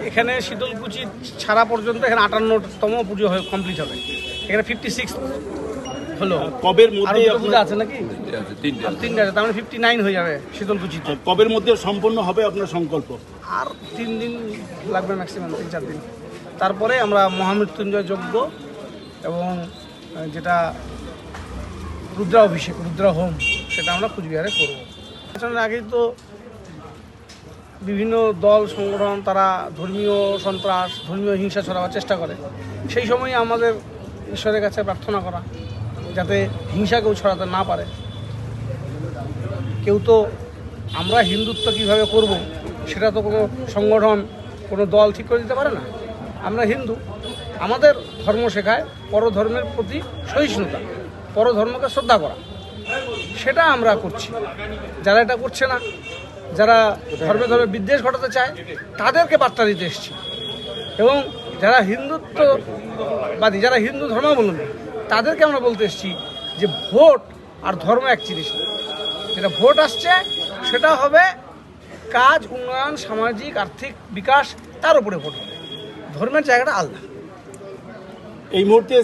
এখানে শীতলকুচি ছাড়া পর্যন্ত এখানে 58তম পুজো হয়ে কমপ্লিট হবে। এখানে 56 হলো। কবের আর মধ্যে পুজো আছে নাকি? আর তিনটা আছে, তার মানে 59 হয়ে যাবে শীতলকুচিতে। কবের মধ্যে সম্পন্ন হবে আপনার সংকল্প? আর 3 দিন লাগবে, ম্যাক্সিমাম 3-4 দিন। তারপরে আমরা মহামৃত্যুঞ্জয় যজ্ঞ এবং যেটা রুদ্রাভিষেক, রুদ্রা হোম, সেটা আমরা কুচবিহারে করব। নির্বাচনের আগেই তো বিভিন্ন দল সংগঠন তারা ধর্মীয় সন্ত্রাস, ধর্মীয় হিংসা ছড়াবার চেষ্টা করে। সেই সময়ই আমাদের ঈশ্বরের কাছে প্রার্থনা করা যাতে হিংসা কেউ ছড়াতে না পারে। কেউ তো, আমরা হিন্দুত্ব কীভাবে করব সেটা তো কোনো সংগঠন, কোনো দল ঠিক করে দিতে পারে না। আমরা হিন্দু, আমাদের ধর্ম শেখায় পরধর্মের প্রতি সহিষ্ণুতা, পরধর্মকে শ্রদ্ধা করা। সেটা আমরা করছি। যারা এটা করছে না, যারা ধর্মে ধর্মে বিদ্বেষ ঘটাতে চায়, তাদেরকে বার্তা দিতে এসেছি। এবং যারা হিন্দুত্ববাদী, যারা হিন্দু ধর্মাবলম্বী, তাদেরকে আমরা বলতে এসেছি যে ভোট আর ধর্ম এক জিনিস না। যেটা ভোট আসছে সেটা হবে কাজ, উন্নয়ন, সামাজিক আর্থিক বিকাশ, তার উপরে ভোট হবে। ধর্মের জায়গাটা আলাদা। এই মুহূর্তে